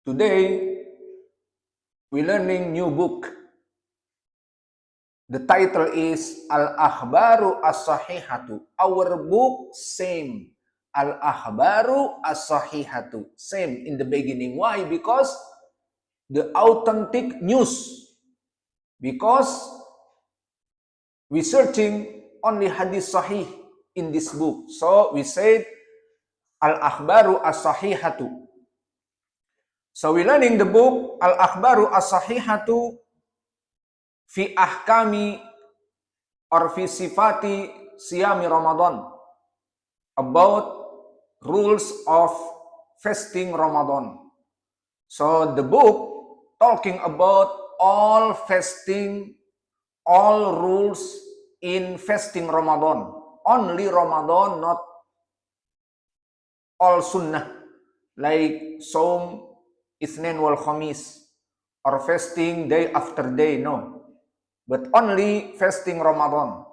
Today, we're learning new book. The title is Al-Akhbaru As-Sahihatu. Our book, same. Al-Akhbaru As-Sahihatu. Same in the beginning. Why? Because the authentic news. Because we searching only hadith sahih in this book. So we said Al-Akhbaru As-Sahihatu. So we're learning the book Al-Akhbaru As-Sahihatu fi ahkami or fi sifati siyami Ramadan, about rules of fasting Ramadan. So the book talking about all fasting, all rules in fasting Ramadan. Only Ramadan, not all sunnah, like Saum Itsnain wal Khamis, or fasting day after day, no. But only fasting Ramadan.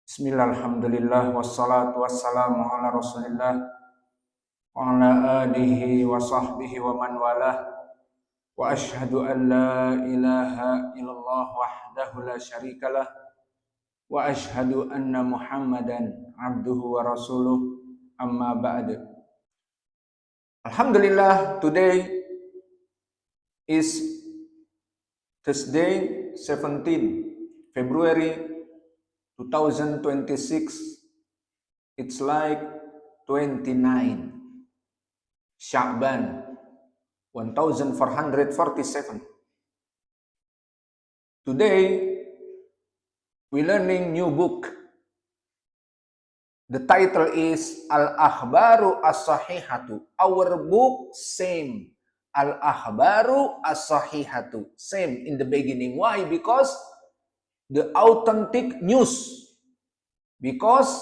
Bismillah, alhamdulillah, wassalatu wassalamu ala rasulillah, wa ala alihi wa sahbihi wa man walah, wa ashhadu an la ilaha illallah wahdahu la syarikalah, wa ashhadu anna muhammadan abduhu wa rasuluh, amma ba'd. Alhamdulillah, today is Thursday, 17 February 2026. It's like 29 Sya'ban 1447. Today, we're learning new book. The title is Al-Akhbaru As-Sahihatu. Our book, same. Al-Akhbaru As-Sahihatu. Same in the beginning. Why? Because the authentic news. Because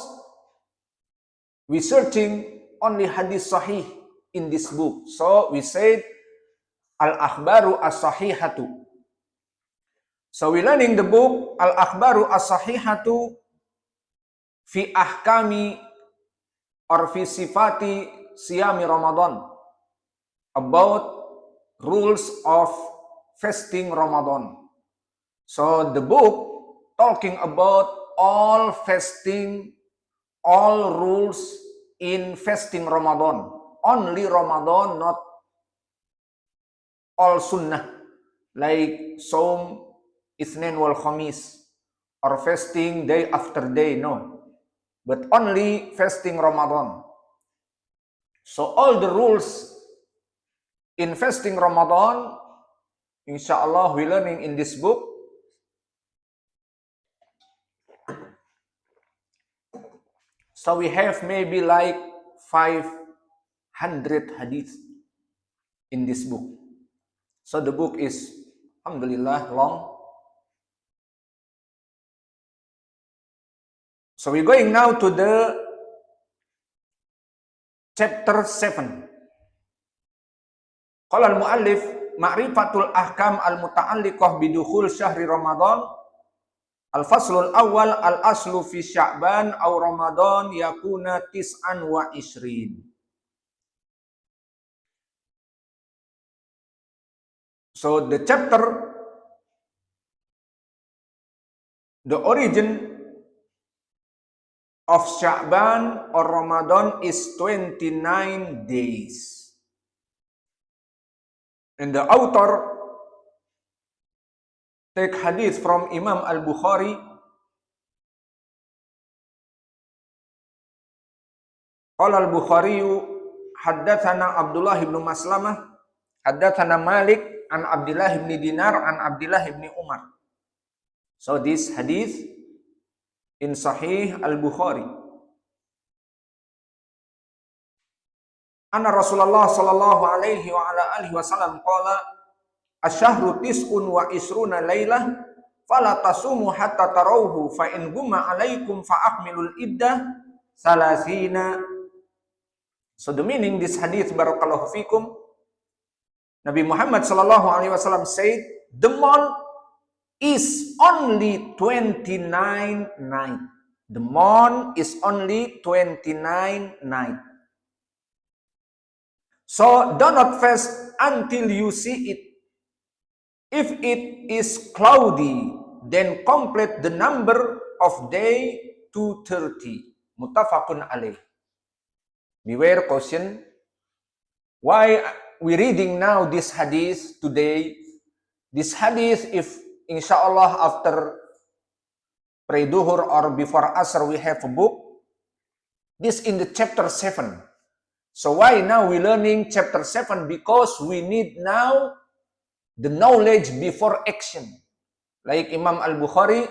we searching only hadith sahih in this book. So we said Al-Akhbaru As-Sahihatu. So we're learning the book Al-Akhbaru As-Sahihatu fi ahkami or fi sifati siyami Ramadan, about rules of fasting Ramadan. So the book talking about all fasting, all rules in fasting Ramadan. Only Ramadan, not all sunnah, like Saum Itsnain wal Khamis, or fasting day after day, no. But only fasting Ramadan. So all the rules in fasting Ramadan, insyaAllah, we learning in this book. So we have maybe like 500 hadith in this book. So the book is, alhamdulillah, long. So we're going now to the chapter 7. Qala al-muallif ma'rifatul ahkam al-muta'alliqah bidukhul syahri Ramadan. Al-faslul awal al-aslu fi Sya'ban aw Ramadan yakuna tis'an wa ishrin. So the chapter, the origin of Sya'ban or Ramadan is 29 days. And the author take hadith from Imam Al-Bukhari. Qala Al-Bukhari haddatsana Abdullah ibn Maslamah haddatsana Malik an Abdullah ibn Dinar an Abdullah ibn Umar. So this hadith in Sahih Al-Bukhari. Anna Rasulullah sallallahu alaihi wa ala alihi wasallam qala asyahru tis'un wa isruna lailah fala tasumu hatta tarawhu fa in gumma alaikum fa akmilul iddah salasina. So the meaning this hadith, barakallahu fikum, Nabi Muhammad sallallahu alaihi wasallam said the month is only 29 night. The month is only 29 night. So do not fast until you see it. If it is cloudy, then complete the number of day to 30. Muttafaqun alaih. Beware caution. Why we reading now this hadith today? This hadith, if inshallah after pre-duhur or before asr we have a book, this in the chapter 7. So why now we learning chapter 7? Because we need now the knowledge before action. Like Imam Al-Bukhari,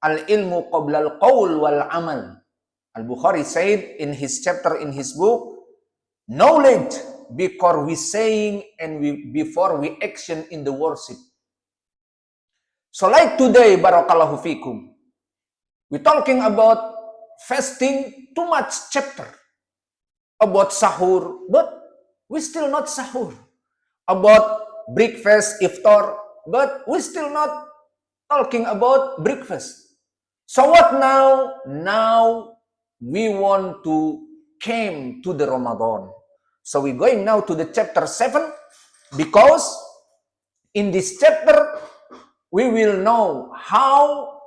al-ilmu qabla al-qawl wal-amal. Al-Bukhari said in his chapter, in his book, knowledge before we saying and before we action in the worship. So like today, barakallahu fikum, we're talking about fasting, too much chapter about sahur, but we still not sahur. About breakfast, iftar, but we still not talking about breakfast. So what now? Now we want to came to the Ramadan. So we're going now to the chapter 7, because in this chapter we will know how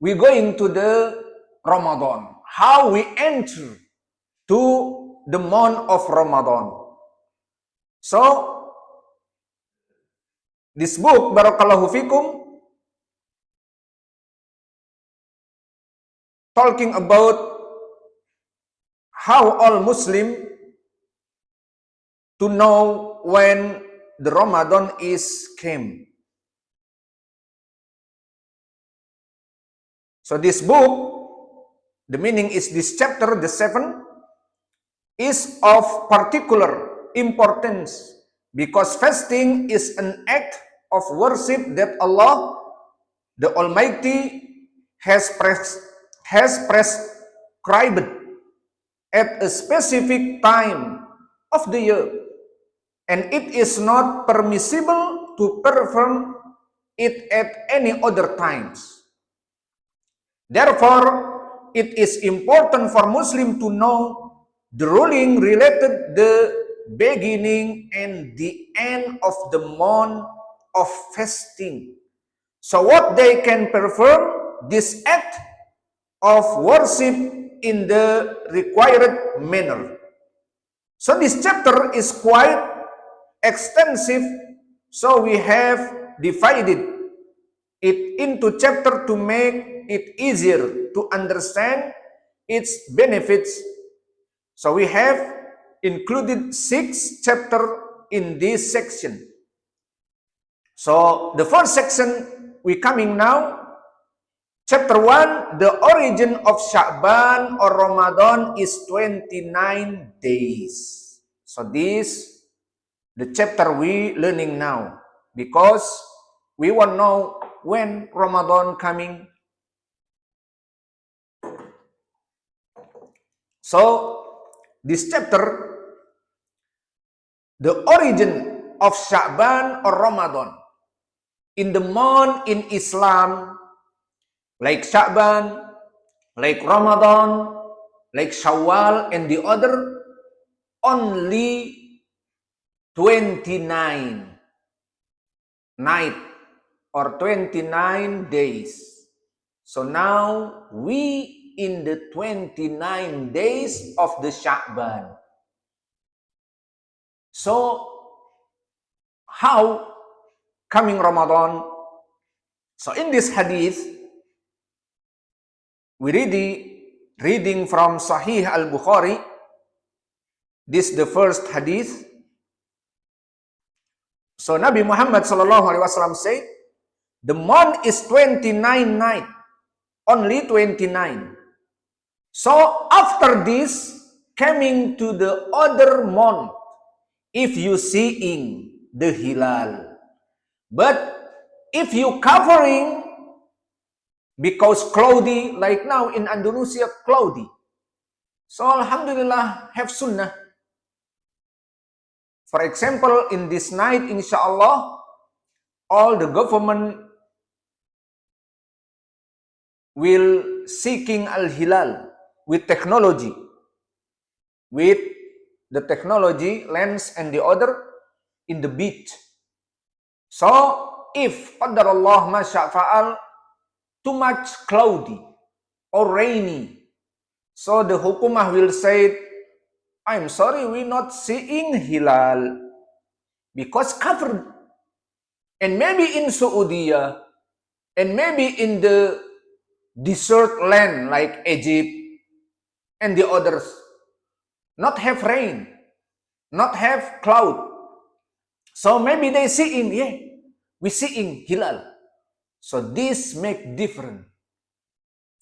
we going to the Ramadan, how we enter to the month of Ramadan. So this book, barakallahu fikum, talking about how all Muslim to know when the Ramadan is came. So this book, the meaning is this chapter, the 7, is of particular importance because fasting is an act of worship that Allah, the Almighty, has prescribed at a specific time of the year, and it is not permissible to perform it at any other times. Therefore, it is important for Muslim to know the ruling related the beginning and the end of the month of fasting. So what they can perform this act of worship in the required manner. So this chapter is quite extensive, so we have divided it into chapter to make it easier to understand its benefits. So we have included 6 chapters in this section. So the first section we coming now, chapter 1, the origin of Sha'ban or Ramadan is 29 days. So this the chapter we learning now, because we want to know when Ramadan coming. So this chapter, the origin of Sha'ban or Ramadan. In the month in Islam, like Sha'ban, like Ramadan, like Shawwal, and the other, only 29 night or 29 days. So now we in the 29 days of the Sha'ban. So how coming Ramadan? So in this hadith, we reading from Sahih Al-Bukhari. This is the first hadith. So Nabi Muhammad SAW said, the month is 29 night, only 29. So after this, coming to the other month, if you seeing the hilal. But if you covering, because cloudy, like now in Indonesia, cloudy. So alhamdulillah, have sunnah. For example, in this night, inshallah, all the government will seeking al-hilal with technology, with the technology, lens, and the other in the beach. So, if qadarullah ma sya'fa'al, too much cloudy or rainy, so the hukumah will say, I'm sorry, we're not seeing hilal because covered. And maybe in Saudi, and maybe in the desert land like Egypt and the others, not have rain, not have cloud. So maybe they seeing, yeah, we seeing hilal. So this make different.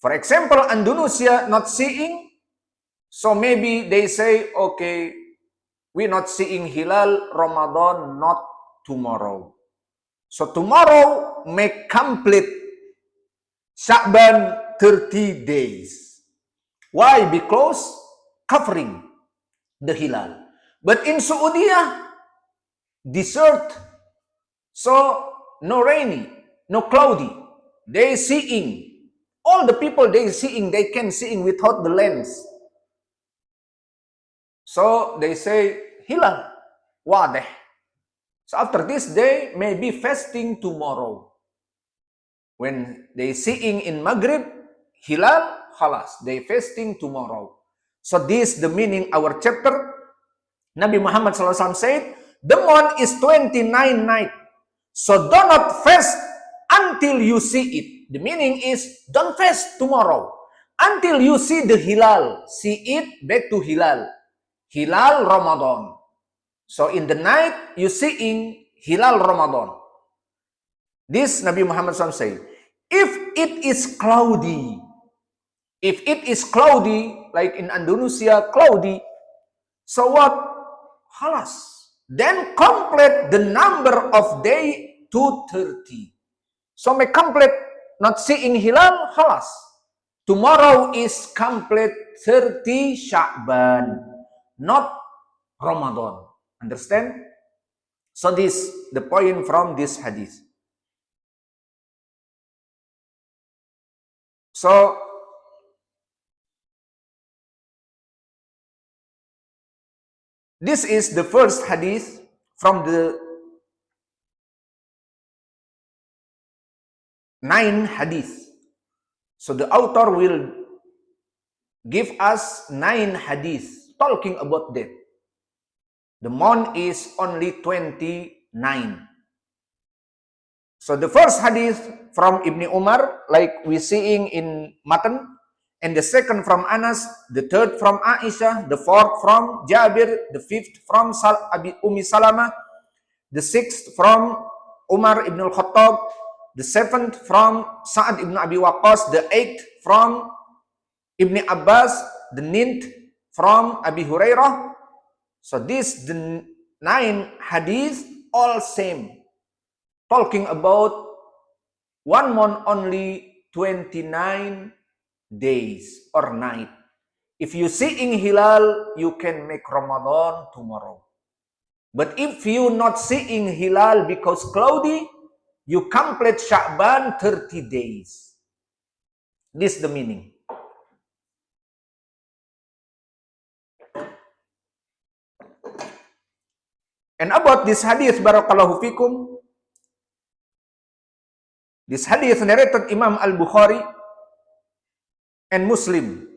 For example, Indonesia not seeing, so maybe they say, okay, we're not seeing hilal, Ramadan not tomorrow. So tomorrow make complete Sya'ban 30 days. Why? Because covering the hilal. But in Saudi, desert, so no rainy, no cloudy. They seeing. All the people they seeing, they can seeing without the lens. So they say, hilal, wadeh. So after this day, maybe fasting tomorrow. When they seeing in Maghrib, hilal, khalas, they fasting tomorrow. So this the meaning our chapter. Nabi Muhammad SAW said, the month is 29 night. So do not fast until you see it. The meaning is, don't fast tomorrow until you see the hilal. See it back to hilal. Hilal Ramadan. So in the night, you seeing hilal Ramadan. This Nabi Muhammad SAW said, if it is cloudy, like in Indonesia, cloudy, so what? Halas. Then complete the number of day to 30. So make complete, not seeing hilal, halas. Tomorrow is complete 30 Sya'ban, not Ramadan. Understand? So this the point from this hadith. So this is the first hadith from the 9 hadith. So the author will give us 9 hadith talking about that. The month is only 29. So the first hadith from Ibn Umar, like we seeing in Matan, and the second from Anas, the third from Aisyah, the fourth from Jabir, the fifth from Ummi Salama, the sixth from Umar ibn al-Khattab, the seventh from Sa'ad ibn Abi Waqqas, the eighth from Ibn Abbas, the ninth from Abi Hurairah. So this the 9 hadith all same, talking about 1 month only 29 days or night. If you seeing hilal, you can make Ramadan tomorrow. But if you not seeing hilal because cloudy, you complete Sya'ban 30 days. This is the meaning. And about this hadith, barakallahu fikum, this hadith narrated Imam Al-Bukhari and Muslim.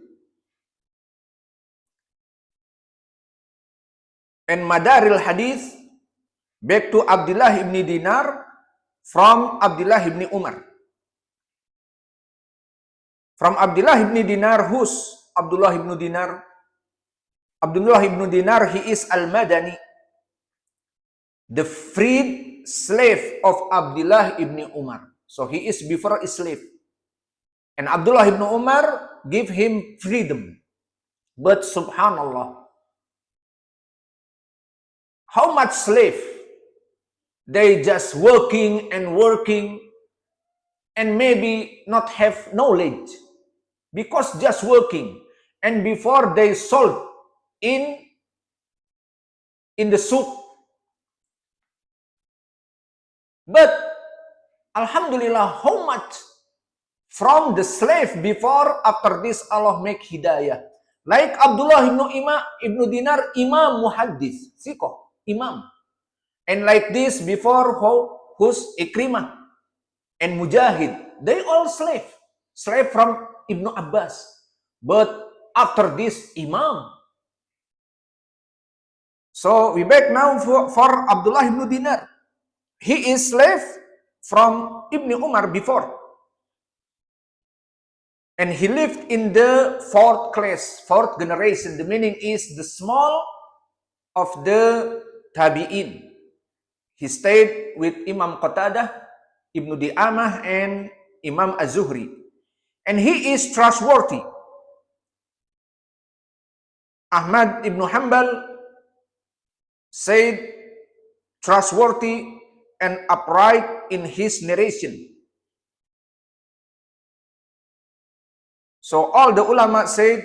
And Madaril hadith back to Abdullah ibn Dinar from Abdullah ibn Umar. From Abdullah ibn Dinar, who's Abdullah ibn Dinar? Abdullah ibn Dinar, he is Al-Madani, the freed slave of Abdullah ibn Umar. So he is before a slave. And Abdullah ibn Umar give him freedom. But subhanallah, how much slave? They just working and maybe not have knowledge. Because just working. And before they sold in the souk. But alhamdulillah, how much from the slave before, after this Allah make hidayah. Like Abdullah ibnu Dinar, Imam Muhaddis, Sikoh, Imam. And like this before who's Ikrimah and Mujahid, they all slave from Ibnu Abbas. But after this, Imam. So we back now for Abdullah ibn Dinar. He is slave from Ibn Umar before. And he lived in the fourth generation. The meaning is the small of the Tabi'in. He stayed with Imam Qatadah, Ibn Di'amah, and Imam Az-Zuhri. And he is trustworthy. Ahmad ibn Hanbal said trustworthy and upright in his narration. So all the ulama said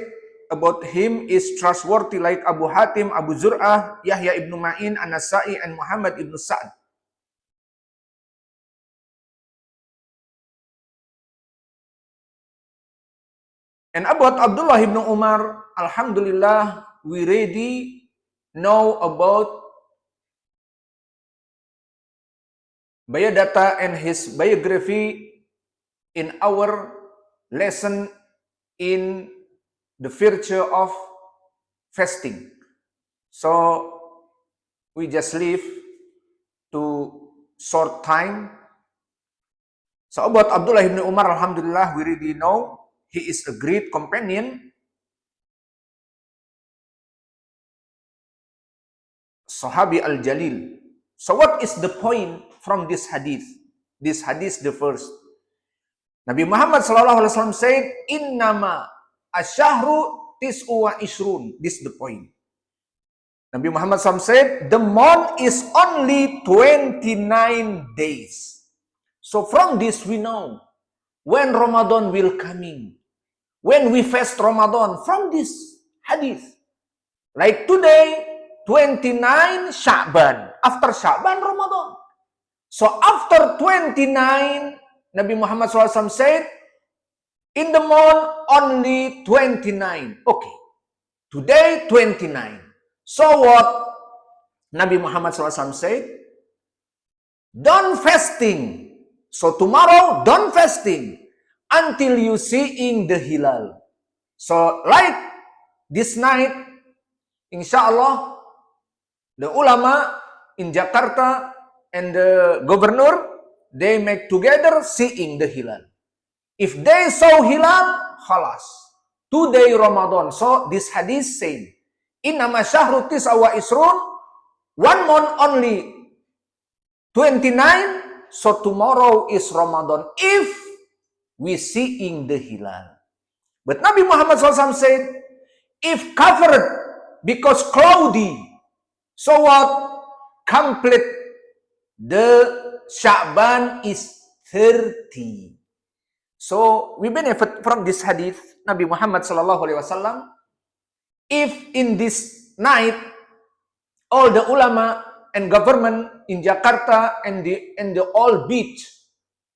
about him is trustworthy, like Abu Hatim, Abu Zur'ah, Yahya ibn Ma'in, An-Nasai, and Muhammad ibn Sa'ad. And about Abdullah ibn Umar, alhamdulillah, we already know about biodata and his biography in our lesson in the virtue of fasting. So we just leave to short time. So about Abdullah ibn Umar, alhamdulillah, we already know he is a great companion, Sahabi al-Jalil. So what is the point from this hadith? This hadith, the first. Nabi Muhammad SAW said, Innama asyahru tis'u wa ishrun. This is the point. Nabi Muhammad SAW said, the month is only 29 days. So from this we know when Ramadan will coming. When we fast Ramadan, from this hadith. Like today, 29 Sya'ban. After Sya'ban, Ramadan. So after 29, Nabi Muhammad SAW said, in the month only 29. Okay. Today 29. So what? Nabi Muhammad SAW said, don't fasting. So tomorrow, don't fasting until you seeing the hilal. So like this night, inshallah, the ulama in Jakarta and the governor, they make together seeing the hilal. If they saw hilal, khalas. Today Ramadan. So this hadith saying, Innama syahru tis'a wa isrun, 1 month only 29, so tomorrow is Ramadan if we seeing the hilal. But Nabi Muhammad SAW said, if covered because cloudy, so what? Complete the Sya'ban is 30. So we benefit from this hadith, Nabi Muhammad SAW. If in this night, all the ulama and government in Jakarta and the all beach,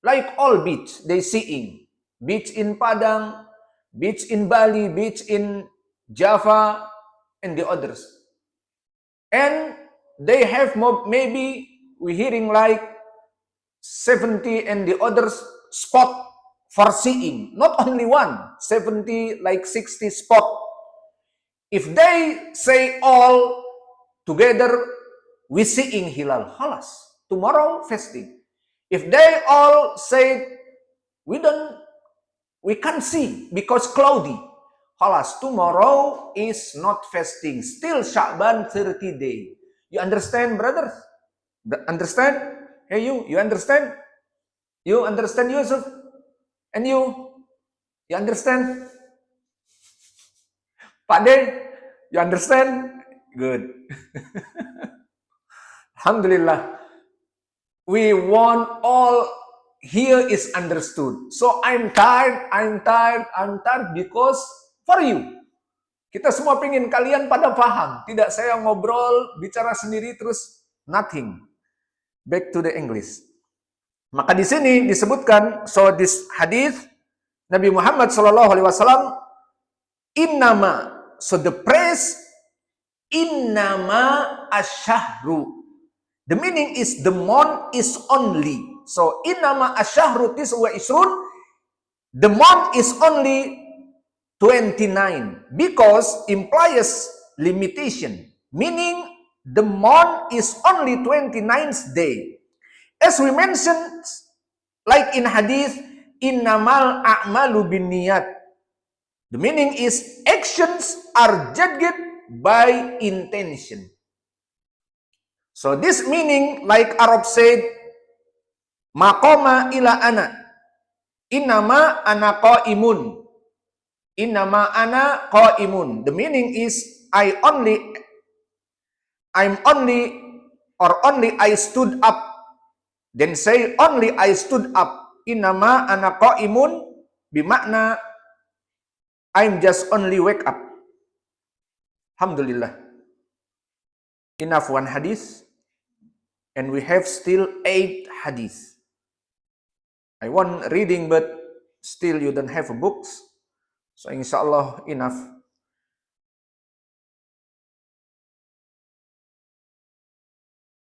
like all beach, they seeing. Beach in Padang, beach in Bali, beach in Java, and the others. And they have maybe, we hearing like 70 and the others spot for seeing. Not only one, 70, like 60 spot. If they say all together, we seeing hilal, halas. Tomorrow fasting. If they all say we can't see because cloudy, halas. Tomorrow is not fasting. Still Sya'ban 30 day. You understand, brothers? Understand? Hey, you understand? You understand, Yusuf? And you understand? Pak De, you understand? Good. Alhamdulillah. We want all here is understood. So I'm tired because for you. Kita semua pengen kalian pada paham. Tidak saya ngobrol, bicara sendiri terus nothing. Back to the English. Maka di sini disebutkan, so this hadith Nabi Muhammad SAW, innama So the phrase innama asyahru, the meaning is the month is only. So innama asyahru tis'u wa isrun, the month is only 29 because implies limitation, meaning the month is only 29th day. As we mentioned, like in hadith, innamal a'malu binniyat. The meaning is actions are judged by intention. So this meaning, like Arab said, maqama ila ana, innama ana qaimun. Innama ana qaimun. The meaning is I'm only I stood up. Then say only I stood up. Innama ana qaimun bimakna I'm just only wake up. Alhamdulillah. Enough one hadith. And we have still 8 hadith. I want reading but still you don't have books. So inshallah enough